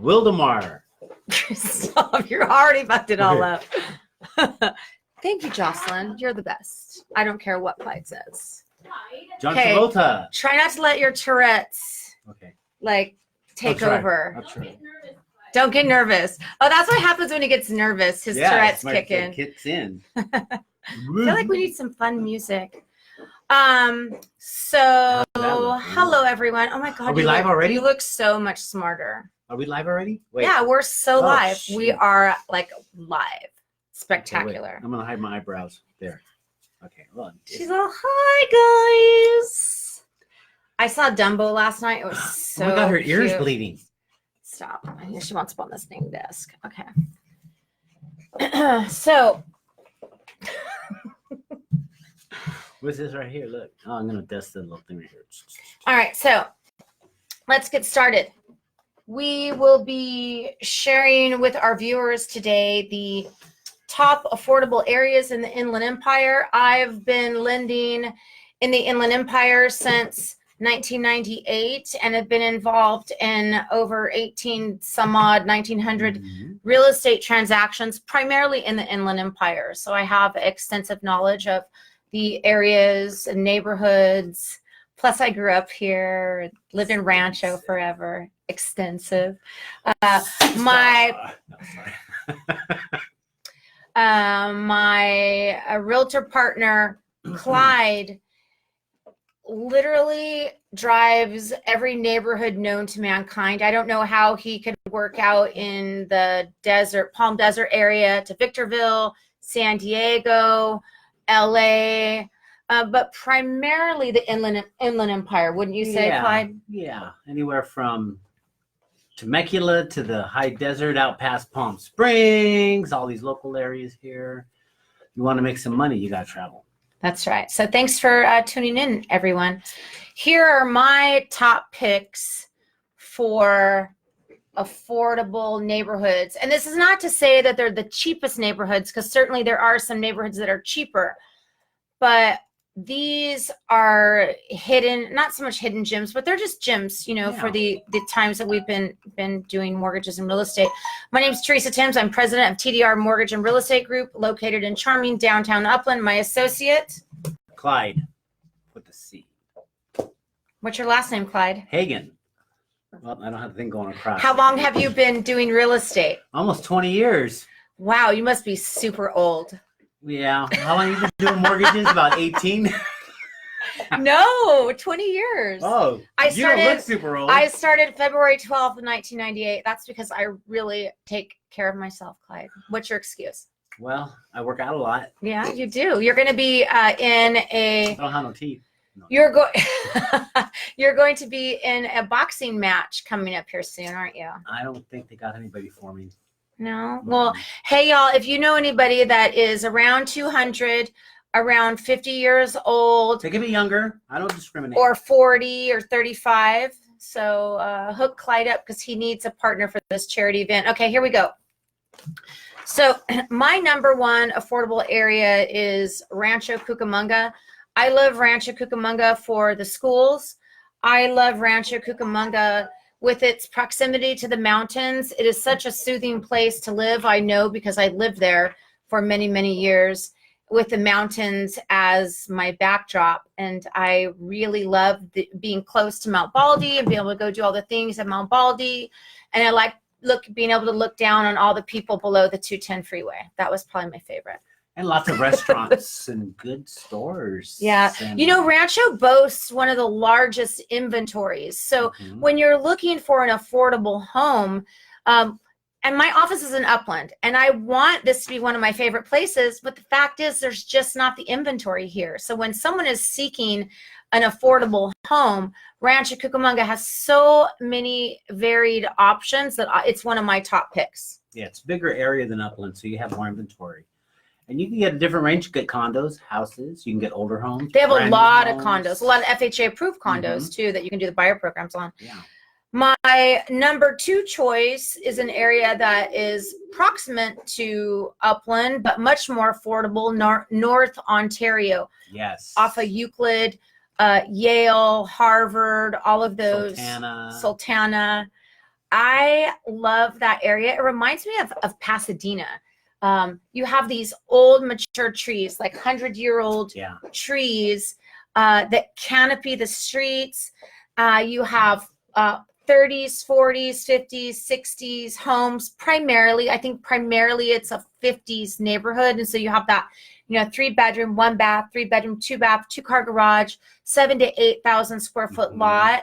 Wildemar. Stop, you're already fucked it all up. Thank you, Jocelyn. You're the best. I don't care what Clyde says. John Travolta. Try not to let your Tourette's take over. I'll try. Don't get nervous. Oh, that's what happens when he gets nervous. His Tourette's kick in. Kicks in. I feel like we need some fun music. So hello everyone. Oh my god. Are we live already? You look so much smarter. Are we live already? Wait. Yeah, we're so live. Shit. We are like live. Spectacular. Okay, I'm gonna hide my eyebrows. There. Okay, well. She's all, hi guys. I saw Dumbo last night. It was so Oh my god, her ear's cute. bleeding. Stop. I think she wants up on this thing desk. Okay. So What's this right here? Look. Oh, I'm gonna dust the little thing right here. all right, so let's get started. We will be sharing with our viewers today the top affordable areas in the Inland Empire. I've been lending in the Inland Empire since 1998 and have been involved in over 1900 real estate transactions, primarily in the Inland Empire. So I have extensive knowledge of the areas and neighborhoods. Plus I grew up here, lived in Rancho forever. Extensive. My realtor partner, Clyde, literally drives every neighborhood known to mankind. I don't know how he could work out in the desert, Palm Desert area to Victorville, San Diego, LA, but primarily the Inland Empire, wouldn't you say, Clyde? Yeah, anywhere from Temecula to the high desert out past Palm Springs, all these local areas here. You want to make some money, you got to travel. That's right. So thanks for tuning in, everyone. Here are my top picks for affordable neighborhoods. And this is not to say that they're the cheapest neighborhoods, because certainly there are some neighborhoods that are cheaper. But these are hidden, not so much hidden gems, but they're just gems, for the times that we've been doing mortgages and real estate. My name is Teresa Timms. I'm president of TDR Mortgage and Real Estate Group, located in charming downtown Upland. My associate, Clyde, with the C. What's your last name, Clyde? Hagen. Well, I don't have the thing going across. How long have you been doing real estate? Almost 20 years. Wow, you must be super old. Yeah. How long have you been doing mortgages? About 18? No, 20 years. Oh, you don't look super old. I started February 12th, 1998. That's because I really take care of myself, Clyde. What's your excuse? Well, I work out a lot. Yeah, you do. You're going to be in a... I don't have no teeth. No. You're going to be in a boxing match coming up here soon, aren't you? I don't think they got anybody for me. No? Well, hey, y'all, if you know anybody that is around 200, around 50 years old. They can be younger. I don't discriminate. Or 40 or 35. So hook Clyde up because he needs a partner for this charity event. Okay, here we go. So my number one affordable area is Rancho Cucamonga. I love Rancho Cucamonga for the schools. I love Rancho Cucamonga with its proximity to the mountains. It is such a soothing place to live. I know because I lived there for many, many years with the mountains as my backdrop. And I really love being close to Mount Baldy and being able to go do all the things at Mount Baldy. And I like being able to look down on all the people below the 210 freeway. That was probably my favorite. And lots of restaurants and good stores. Yeah. Rancho boasts one of the largest inventories. So when you're looking for an affordable home, and my office is in Upland, and I want this to be one of my favorite places, but the fact is there's just not the inventory here. So when someone is seeking an affordable home, Rancho Cucamonga has so many varied options that it's one of my top picks. Yeah, it's a bigger area than Upland, so you have more inventory. And you can get a different range. You can get condos, houses. You can get older homes. They have a lot of condos, a lot of FHA approved condos too that you can do the buyer programs on. Yeah. My number two choice is an area that is proximate to Upland, but much more affordable, North Ontario. Yes. Off of Euclid, Yale, Harvard, all of those. Sultana. I love that area. It reminds me of Pasadena. You have these old mature trees, like 100-year-old trees that canopy the streets. You have 30s, 40s, 50s, 60s homes. Primarily, I think primarily it's a 50s neighborhood. And so you have that, 3-bedroom, 1-bath, 3-bedroom, 2-bath, 2-car garage, 7,000 to 8,000 square foot lot.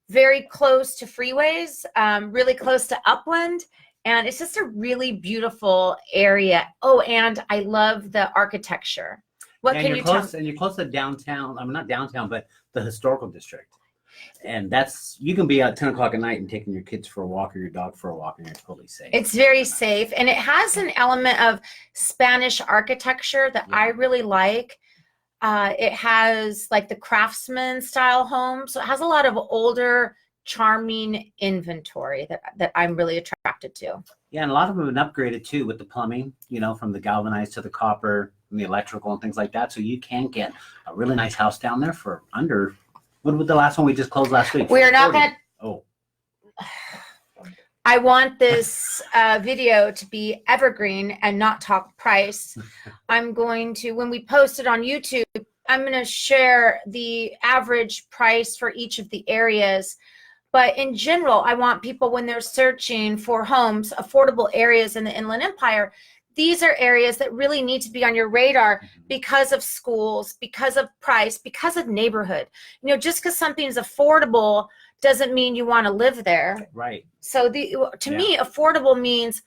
Very close to freeways, really close to Upland. And it's just a really beautiful area. Oh, and I love the architecture. What can you tell me? And you're close to downtown. I mean, not downtown, but the historical district. And you can be out 10 o'clock at night and taking your kids for a walk or your dog for a walk, and you're totally safe. It's very safe. And it has an element of Spanish architecture that I really like. It has like the Craftsman style home. So it has a lot of older, charming inventory that I'm really attracted to. Yeah, and a lot of them have been upgraded too with the plumbing, from the galvanized to the copper and the electrical and things like that. So you can get a really nice house down there for under, what was the last one we just closed last week? We are not going to. Oh. I want this video to be evergreen and not talk price. I'm going to, when we post it on YouTube, I'm going to share the average price for each of the areas. But in general, I want people, when they're searching for homes, affordable areas in the Inland Empire, these are areas that really need to be on your radar because of schools, because of price, because of neighborhood. Just because something is affordable doesn't mean you want to live there. Right. So to me, affordable means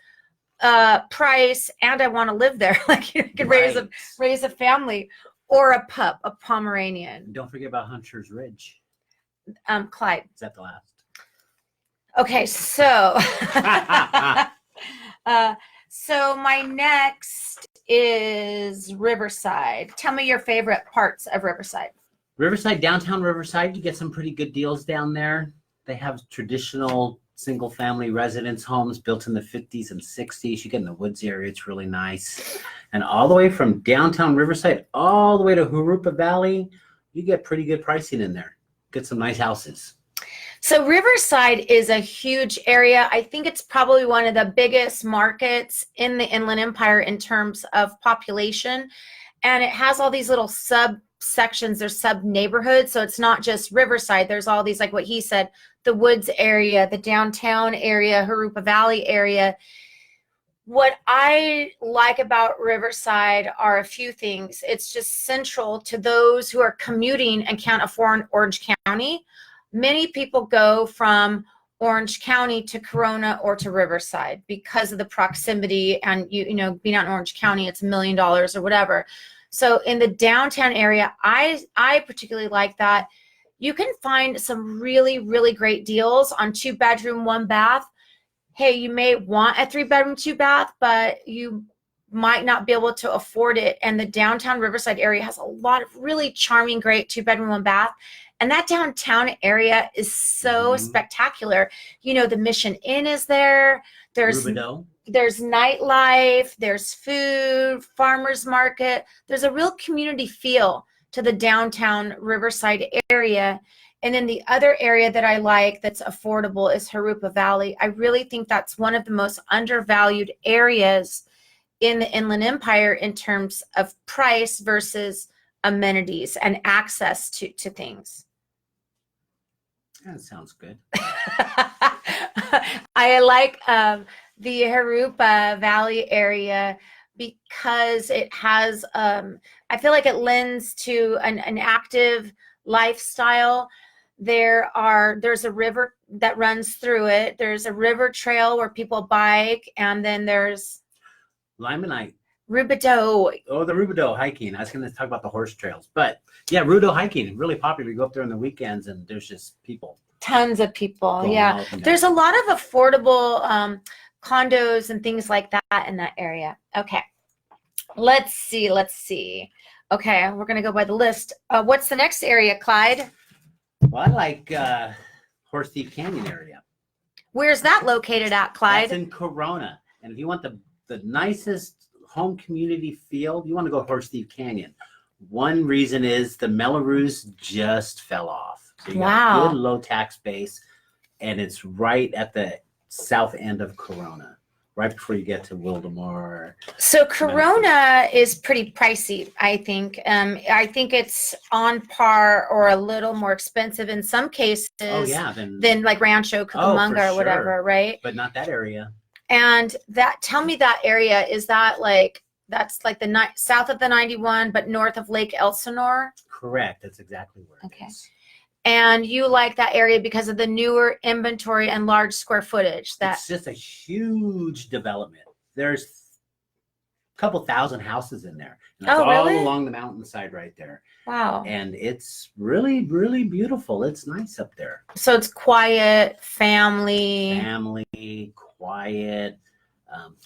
price, and I want to live there. Like you can raise a family, or a pup, a Pomeranian. Don't forget about Hunter's Ridge. Clyde. Is that the last? Okay, so so my next is Riverside. Tell me your favorite parts of Riverside. Riverside, downtown Riverside, you get some pretty good deals down there. They have traditional single-family residence homes built in the 50s and 60s. You get in the woods area, it's really nice. And all the way from downtown Riverside all the way to Jurupa Valley, you get pretty good pricing in there. Get some nice houses. So Riverside is a huge area. I think it's probably one of the biggest markets in the Inland Empire in terms of population. And it has all these little subsections, there's sub-neighborhoods. So it's not just Riverside. There's all these, like what he said, the woods area, the downtown area, Jurupa Valley area. What I like about Riverside are a few things. It's just central to those who are commuting and can't afford Orange County. Many people go from Orange County to Corona or to Riverside because of the proximity, and being out in Orange County, it's $1 million or whatever. So in the downtown area, I particularly like that. You can find some really, really great deals on 2-bedroom, 1-bath. Hey, you may want a 3-bedroom, 2-bath, but you might not be able to afford it. And the downtown Riverside area has a lot of really charming, great 2-bedroom, 1-bath. And that downtown area is so spectacular. The Mission Inn is there. There's nightlife, there's food, farmers market. There's a real community feel to the downtown Riverside area. And then the other area that I like that's affordable is Jurupa Valley. I really think that's one of the most undervalued areas in the Inland Empire in terms of price versus amenities and access to things. That sounds good. I like the Jurupa Valley area because it has, I feel like it lends to an active lifestyle. There's a river that runs through it. There's a river trail where people bike, and then there's Limonite. Rubidoux. Oh, the Rubidoux hiking. I was going to talk about the horse trails, but yeah, Rubidoux hiking, really popular. You go up there on the weekends and there's just people. Tons of people. Yeah. There's a lot of affordable condos and things like that in that area. Okay. Let's see. Okay. We're going to go by the list. What's the next area, Clyde? Well, I like Horse Thief Canyon area. Where's that located at, Clyde? That's in Corona. And if you want the nicest home community feel, you want to go Horse Thief Canyon. One reason is the Mellorews just fell off. So you got a good low tax base, and it's right at the south end of Corona, right before you get to Wildemore. So Corona is pretty pricey, I think. I think it's on par or a little more expensive in some cases than like Rancho Cucamonga or whatever, right? But not that area. And tell me that area, is that like, that's like the south of the 91, but north of Lake Elsinore? Correct. That's exactly where it is. And you like that area because of the newer inventory and large square footage. It's just a huge development. There's a couple thousand houses in there. And it's all along the mountainside right there. Wow. And it's really, really beautiful. It's nice up there. So it's quiet, family, quiet,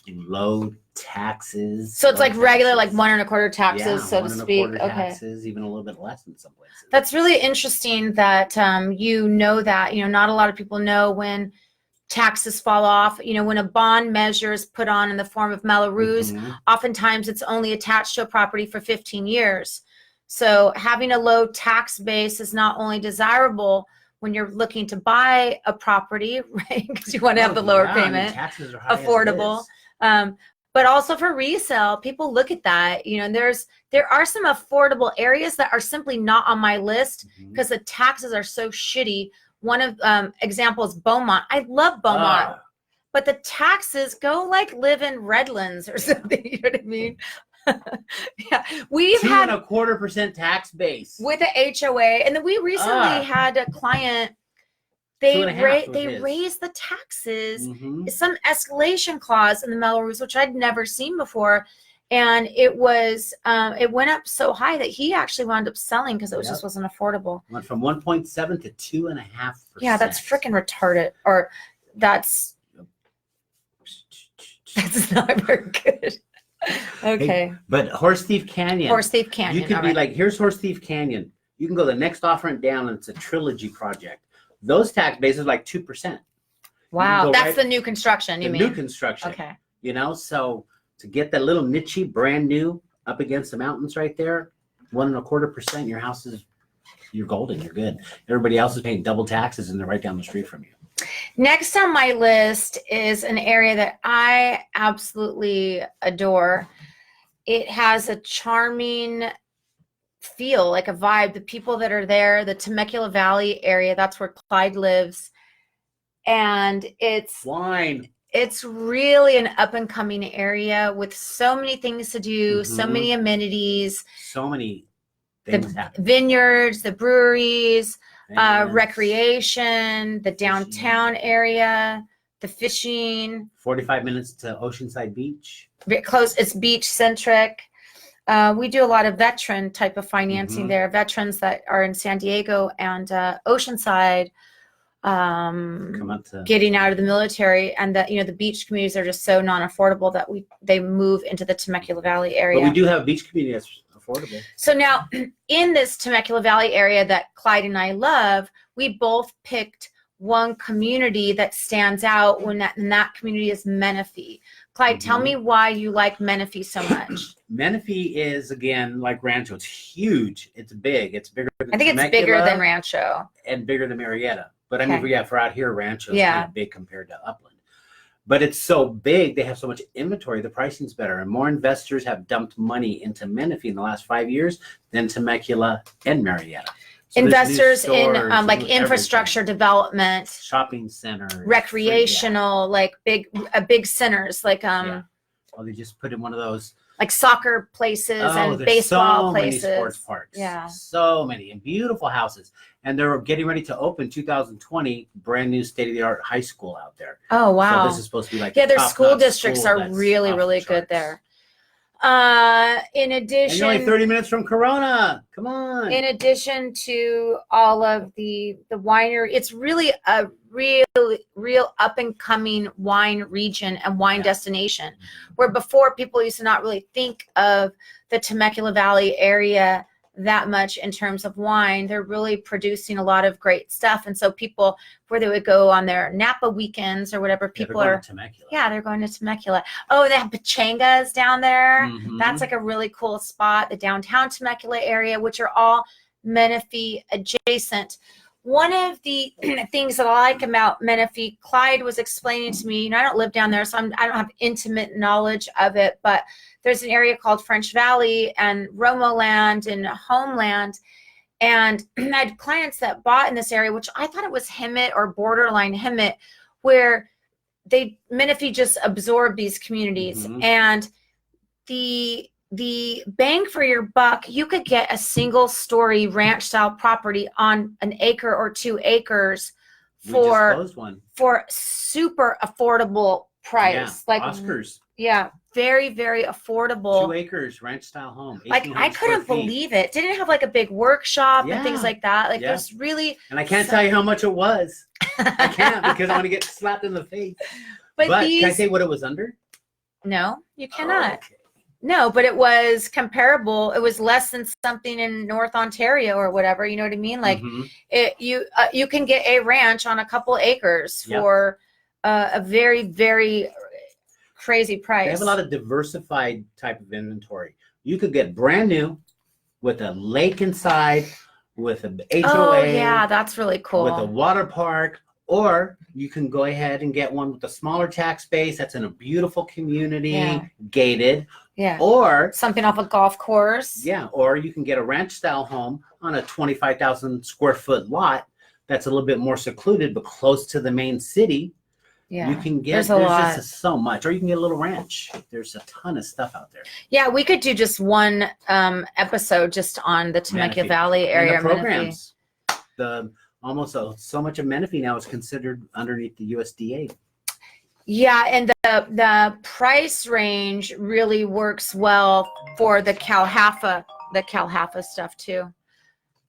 low taxes. So it's like regular, like 1 1/4 taxes, so to speak. Okay. Taxes, even a little bit less in some places. That's really interesting that you know that. You know, not a lot of people know when taxes fall off. You know, when a bond measure is put on in the form of Melrose, oftentimes it's only attached to a property for 15 years. So having a low tax base is not only desirable when you're looking to buy a property, right? Because you want to have the lower payment, taxes are high, affordable. But also for resale, people look at that. You know, there are some affordable areas that are simply not on my list because the taxes are so shitty. One of example is Beaumont. I love Beaumont, but the taxes go like live in Redlands or something. You know what I mean? Yeah, we've had 2.25% tax base with a HOA, and then we recently had a client. They raised the taxes, some escalation clause in the Melrose, which I'd never seen before, and it went up so high that he actually wound up selling because it just wasn't affordable. Went from 1.7 to 2.5%. Yeah, that's freaking retarded, or that's not very good. Okay. Hey, but Horse Thief Canyon. You could be like, here's Horse Thief Canyon. You can go the next offerment down, and it's a trilogy project. Those tax bases like 2%. Wow, that's the new construction. You mean new construction? Okay. You know, so to get that little niche, brand new, up against the mountains right there, 1.25%. Your house you're golden. You're good. Everybody else is paying double taxes, and they're right down the street from you. Next on my list is an area that I absolutely adore. It has a charming feel, like a vibe. The people that are there, the Temecula Valley area, that's where Clyde lives. And it's really an up and coming area with so many things to do, so many amenities, so many things happen. Vineyards, the breweries, recreation, the downtown area, the fishing. 45 minutes to Oceanside Beach. Close. It's beach centric. We do a lot of veteran type of financing there. Veterans that are in San Diego and Oceanside, getting out of the military, and that, you know, the beach communities are just so non-affordable that they move into the Temecula Valley area. But we do have a beach community that's affordable. So now in this Temecula Valley area that Clyde and I love, we both picked one community that stands out and that community is Menifee. Clyde, tell me why you like Menifee so much. Menifee is, again, like Rancho. It's huge. It's big. It's bigger than Temecula, it's bigger than Rancho. And bigger than Marietta. But I mean, for out here, Rancho is kind of big compared to Upland. But it's so big, they have so much inventory, the pricing's better. And more investors have dumped money into Menifee in the last 5 years than Temecula and Marietta. So investors in like infrastructure development, shopping centers, recreational, like big centers, like Oh, they just put in one of those like soccer places and baseball places. Many sports parks. Yeah. So many, and beautiful houses. And they're getting ready to open 2020, brand new state-of-the-art high school out there. Oh, wow. So this is supposed to be like their school districts are really, really good there. In addition, and you're only 30 minutes from Corona. Come on. In addition to all of the winery, it's really a real up and coming wine region and wine destination, where before people used to not really think of the Temecula Valley area that much in terms of wine. They're really producing a lot of great stuff, and so people, where they would go on their Napa weekends or whatever, people they're going to Temecula. Oh, they have Pachangas down there. That's like a really cool spot. The downtown Temecula area, which are all Menifee adjacent. one of the things that I like about Menifee, Clyde was explaining to me, I don't live down there, so I don't have intimate knowledge of it, but there's an area called French Valley and Romo Land and Homeland. And I had clients that bought in this area, which I thought it was Hemet or borderline Hemet, where Menifee just absorbed these communities. And the bang for your buck, you could get a single story ranch style property on an acre or 2 acres for super affordable price. Like Oscars. Yeah, very, very affordable. 2 acres ranch style home. Like I couldn't believe it. Didn't have like a big workshop and things like that. Like there's really. And I can't tell you how much it was. I can't because I want to get slapped in the face. But can I say what it was under? No, you cannot. Okay. No, but it was comparable. It was less than something in North Ontario or whatever. You know what I mean? Like you can get a ranch on a couple acres for a very, very crazy price. They have a lot of diversified type of inventory. You could get brand new with a lake inside, with a HOA. Oh yeah, that's really cool. With a water park, or you can go ahead and get one with a smaller tax base that's in a beautiful community, gated. Yeah. Or something off a golf course. Yeah. Or you can get a ranch style home on a 25,000 square foot lot that's a little bit more secluded, but close to the main city. Yeah. You can get, there's just so much. Or you can get a little ranch. There's a ton of stuff out there. Yeah. We could do just one episode just on the Temecula Valley area. And the programs. So much of Menifee now is considered underneath the USDA. Yeah, and the price range really works well for the Calhaffa stuff too.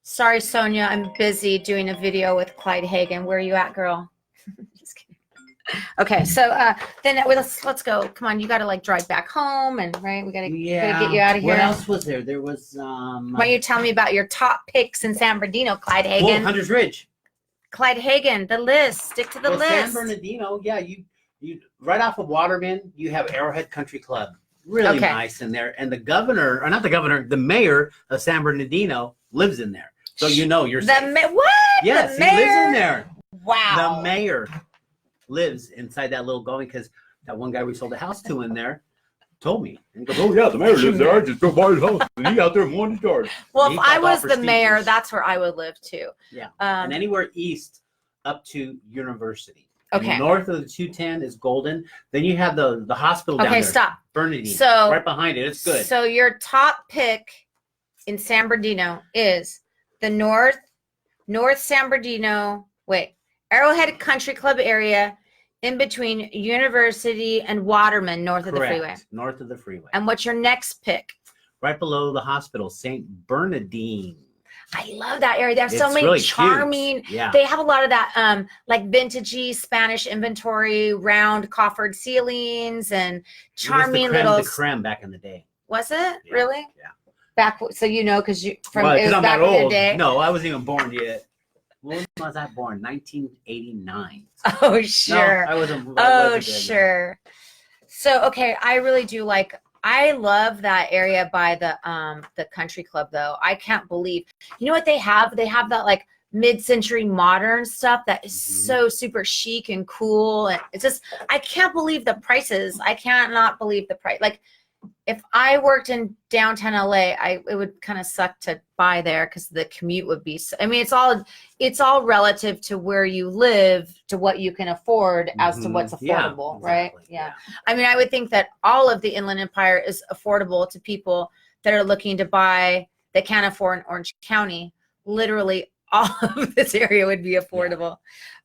Sorry, Sonia, I'm busy doing a video with Clyde Hagen. Where are you at, girl? Just kidding. Okay, so then let's go. Come on, you got to like drive back home, and right, we got to get you out of here. What else was there? There was. Why don't you tell me about your top picks in San Bernardino, Clyde Hagen? Well, Hunter's Ridge. Clyde Hagen, the list. Stick to the list. San Bernardino, yeah, you right off of Waterman, you have Arrowhead Country Club. Really nice in there. And the mayor of San Bernardino lives in there. So you know you're safe. What? Yes, he lives in there. Wow. The mayor lives inside that little going because that one guy we sold a house to in there told me. And he goes, oh yeah, the mayor lives there. I just go by his house. And he out there morning stars. Well, if I was the mayor, that's where I would live too. Yeah. And anywhere east up to University. Okay. North of the 210 is Golden. Then you have the hospital down there. Okay, stop. Bernardine. So right behind it. It's good. So your top pick in San Bernardino is the North San Bernardino, Arrowhead Country Club area in between University and Waterman, north of the freeway. North of the freeway. And what's your next pick? Right below the hospital, St. Bernardine. I love that area. They have so many really charming. Yeah. They have a lot of that, like vintagey Spanish inventory, round coffered ceilings, and charming little. It was the creme back in the day. Was it yeah. really? Yeah. Back, so you know, because it was I'm back in the day. No, I wasn't even born yet. When was I born? 1989. Oh sure. No, I wasn't. Sure. So okay, I really do like. I love that area by the country club though. I can't believe, you know what they have? They have that like mid-century modern stuff that is so super chic and cool. And it's just, I can't believe the prices. I cannot believe the price. Like if I worked in downtown LA, it would kind of suck to buy there because the commute would be. I mean, it's all relative to where you live, to what you can afford, as to what's affordable, right? Yeah. I mean, I would think that all of the Inland Empire is affordable to people that are looking to buy that can't afford in Orange County. Literally, all of this area would be affordable.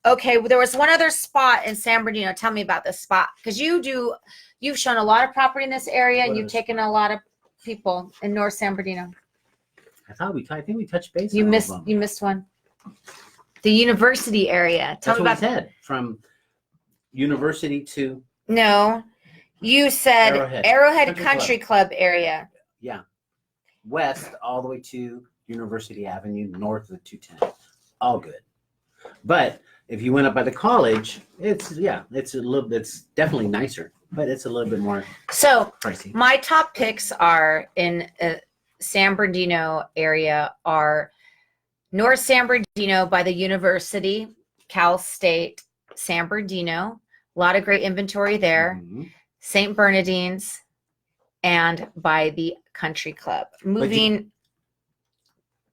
Yeah. Okay, well, there was one other spot in San Bernardino. Tell me about this spot because you've shown a lot of property in this area, and you've taken a lot of people in North San Bernardino. I think we touched base. You missed one. The University area. Tell me about that. From University to. No, you said Arrowhead Country Club area. Yeah, west all the way to University Avenue, north of the 210. All good, but if you went up by the college, it's definitely nicer. But it's a little bit more pricey. My top picks are in San Bernardino area are North San Bernardino by the University, Cal State, San Bernardino. A lot of great inventory there. St. Bernardine's, and by the Country Club. Moving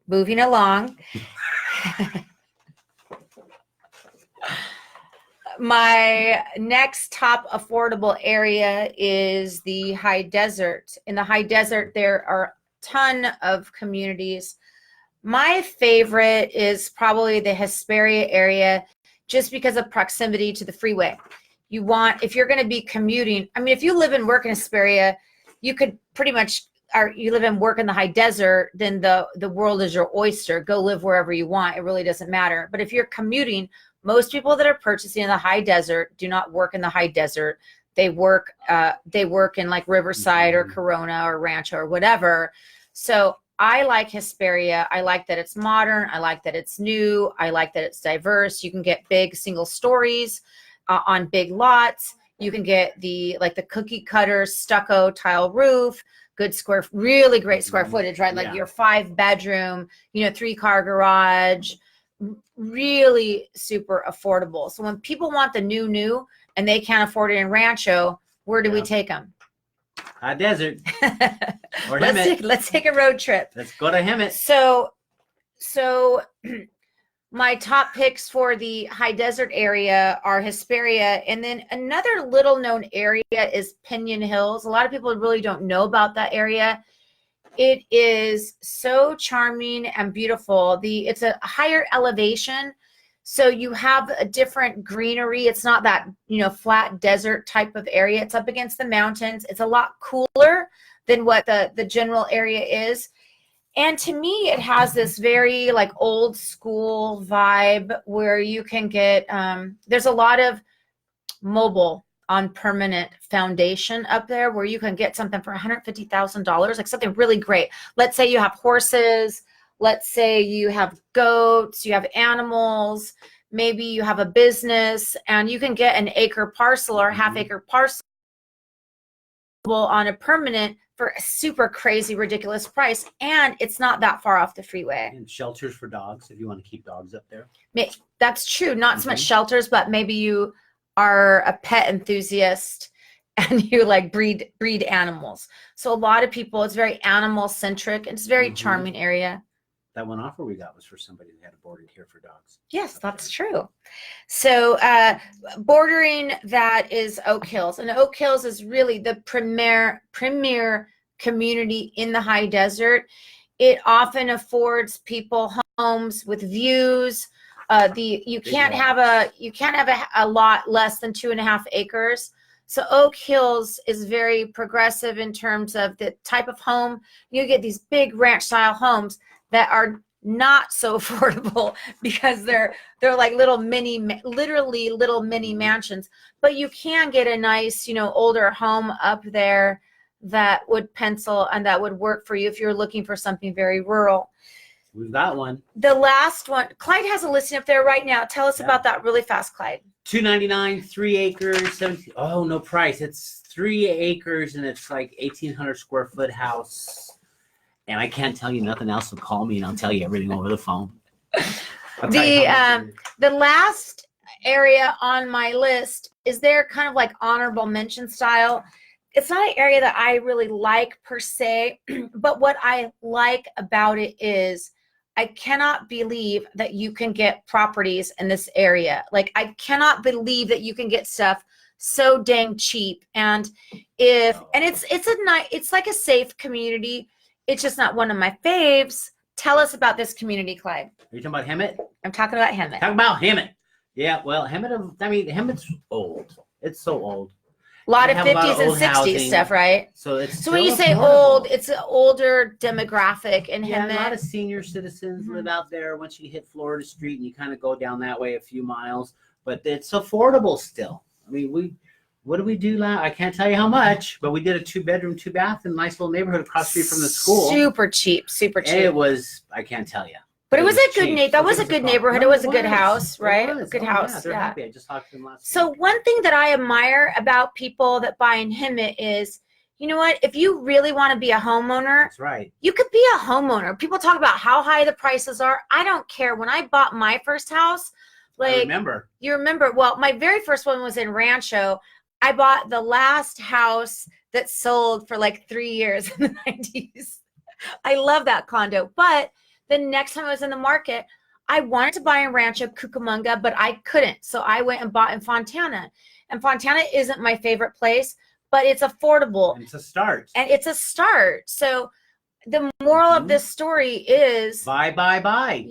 along. My next top affordable area is the high desert. In the high desert, there are a ton of communities. My favorite is probably the Hesperia area, just because of proximity to the freeway. If you're going to be commuting, I mean, if you live and work in Hesperia, you could pretty much, or you live and work in the high desert, then the world is your oyster. Go live wherever you want. It really doesn't matter. But if you're commuting, most people that are purchasing in the high desert do not work in the high desert. They work in like Riverside or Corona or Rancho or whatever. So I like Hesperia. I like that it's modern. I like that it's new. I like that it's diverse. You can get big single stories on big lots. You can get the cookie cutter stucco tile roof, really great square footage, right? Like your 5-bedroom, 3-car garage, really super affordable. So when people want the new and they can't afford it in Rancho, where do we take them? High desert. Or let's take a road trip. Let's go to Hemet. So my top picks for the high desert area are Hesperia, and then another little known area is Pinon Hills. A lot of people really don't know about that area. It is so charming and beautiful. It's a higher elevation, so you have a different greenery. It's not that, flat desert type of area. It's up against the mountains. It's a lot cooler than what the general area is. And to me, it has this very like old school vibe where you can get, there's a lot of mobile on permanent foundation up there where you can get something for $150,000, like something really great. Let's say you have horses. Let's say you have goats, you have animals, maybe you have a business, and you can get an acre parcel or half-acre parcel on a permanent for a super crazy, ridiculous price, and it's not that far off the freeway. And shelters for dogs if you want to keep dogs up there. That's true. Not so much shelters, but maybe you are a pet enthusiast and you like breed animals. So a lot of people, it's very animal centric. It's a very charming area. That one offer we got was for somebody that had a boarding care for dogs. Yes, that's true. So bordering that is Oak Hills, and Oak Hills is really the premier community in the high desert. It often affords people homes with views. You can't have a lot less than 2.5 acres. So Oak Hills is very progressive in terms of the type of home. You get these big ranch style homes that are not so affordable because they're like literally little mini mansions. But you can get a nice, older home up there that would pencil and that would work for you if you're looking for something very rural. We've got one. The last one, Clyde has a listing up there right now. Tell us about that really fast, Clyde. $299, 3 acres, 17. Oh, no price. It's 3 acres and it's like 1,800 square foot house. And I can't tell you nothing else, so call me and I'll tell you everything over the phone. The last area on my list is there kind of like honorable mention style. It's not an area that I really like per se, but what I like about it is I cannot believe that you can get properties in this area. Like I cannot believe that you can get stuff so dang cheap. And it's like a safe community. It's just not one of my faves. Tell us about this community, Clyde. Are you talking about Hemet? I'm talking about Hemet. Talk about Hemet. Yeah, well, Hemet's old. It's so old. A lot of 50s and 60s housing stuff, right? So when you say old, it's an older demographic in Hemet. A lot of senior citizens live out there once you hit Florida Street and you kind of go down that way a few miles. But it's affordable still. I mean, what did we do I can't tell you how much, but we did a 2-bedroom, 2-bath in a nice little neighborhood across the street from the school. Super cheap. And it was, I can't tell you. But it was a good neighborhood. That was a good neighborhood. It was a good house, right? A good house. Yeah, they're happy. I just talked to them last week. So one thing that I admire about people that buy in Hemet is you know what? If you really want to be a homeowner, That's right. you could be a homeowner. People talk about how high the prices are. I don't care. When I bought my first house, I remember. You remember, well, my very first one was in Rancho. I bought the last house that sold for like 3 years in the 90s. I love that condo. But the next time I was in the market, I wanted to buy in Rancho Cucamonga, but I couldn't. So I went and bought in Fontana. And Fontana isn't my favorite place, but it's affordable. And it's a start. And it's a start. So the moral of this story is buy.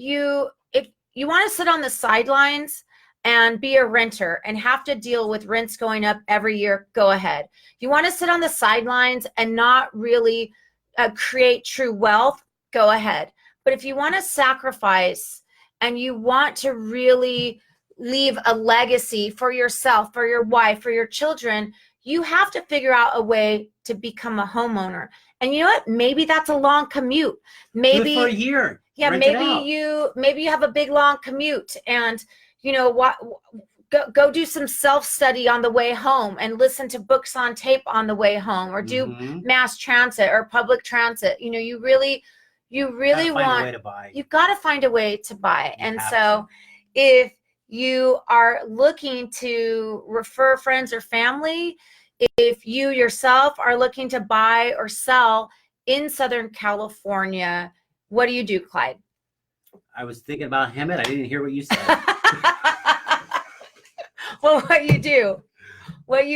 If you want to sit on the sidelines and be a renter and have to deal with rents going up every year, go ahead. You want to sit on the sidelines and not really create true wealth, go ahead. But if you want to sacrifice and you want to really leave a legacy for yourself, for your wife, for your children, you have to figure out a way to become a homeowner. And you know what? Maybe that's a long commute. Maybe for a year. Yeah, maybe you have a big long commute, and you know what? Go do some self-study on the way home and listen to books on tape on the way home, or do mass transit or public transit. You know, you really want, you've got to find a way to buy. And so if you are looking to refer friends or family, if you yourself are looking to buy or sell in Southern California, what do, Clyde? I was thinking about Hemet. I didn't hear what you said. Well, what you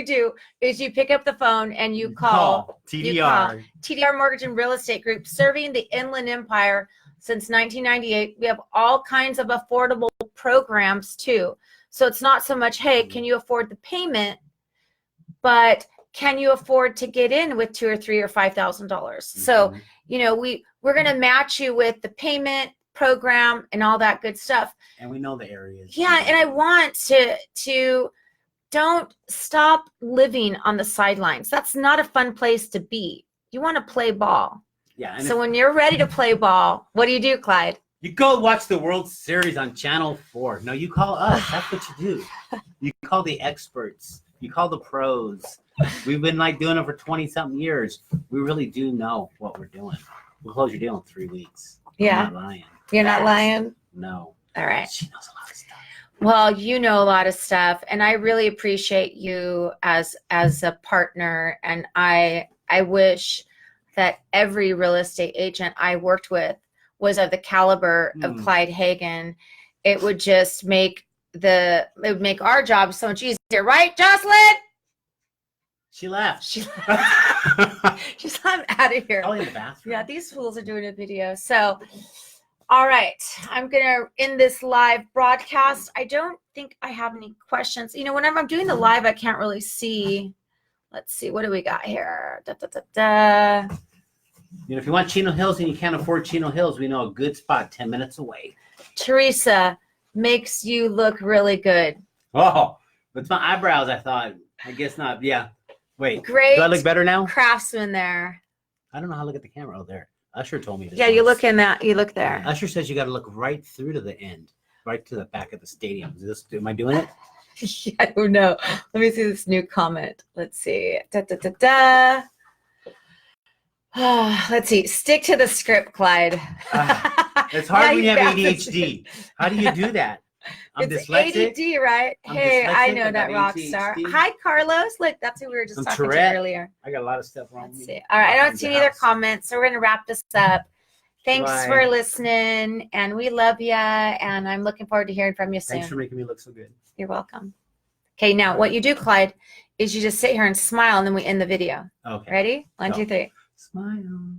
do is you pick up the phone and you call TDR. TDR Mortgage and Real Estate Group, serving the Inland Empire since 1998. We have all kinds of affordable programs too. So it's not so much, hey, can you afford the payment, but can you afford to get in with $2,000 or $3,000 or $5,000? So, you know, we're going to match you with the payment program and all that good stuff. And we know the areas. Yeah, and I want to don't stop living on the sidelines. That's not a fun place to be. You want to play ball. Yeah. So when you're ready to play ball, what do, Clyde? You go watch the World Series on Channel 4. No, you call us. That's what you do. You call the experts. You call the pros. We've been like doing it for 20-something years. We really do know what we're doing. We'll close your deal in 3 weeks. Yeah. I'm not lying. You're not lying? No. All right. She knows a lot of stuff. Well, you know a lot of stuff, and I really appreciate you as a partner. And I wish that every real estate agent I worked with was of the caliber of Clyde Hagan. It would just make our job so much easier, right, Jocelyn? She left. She's I'm out of here. Probably in the bathroom. Yeah, these fools are doing a video. So, all right, I'm gonna end this live broadcast. I don't think I have any questions. You know, whenever I'm doing the live, I can't really see. Let's see, what do we got here? You know, if you want Chino Hills and you can't afford Chino Hills, we know a good spot 10 minutes away. Teresa makes you look really good. Oh, with my eyebrows, I thought. I guess not. Yeah. Wait. Great. Do I look better now? Craftsman there. I don't know how to look at the camera. Oh, there. Usher told me this. Yeah, you look in that. You look there. Usher says you got to look right through to the end, right to the back of the stadium. Am I doing it? Yeah, I don't know. Let me see this new comment. Let's see. Let's see. Stick to the script, Clyde. It's hard when you have ADHD. How do you do that? I'm it's dyslexic. ADD, right? Hey, I know that rock star. Hi, Carlos. Look, that's who we were just talking to earlier. I got a lot of stuff wrong with me. All right, I don't see any other comments, so we're going to wrap this up. Thanks for listening, and we love you, and I'm looking forward to hearing from you soon. Thanks for making me look so good. You're welcome. Okay, now what you do, Clyde, is you just sit here and smile, and then we end the video. Okay. Ready? 1, 2, 3. Smile.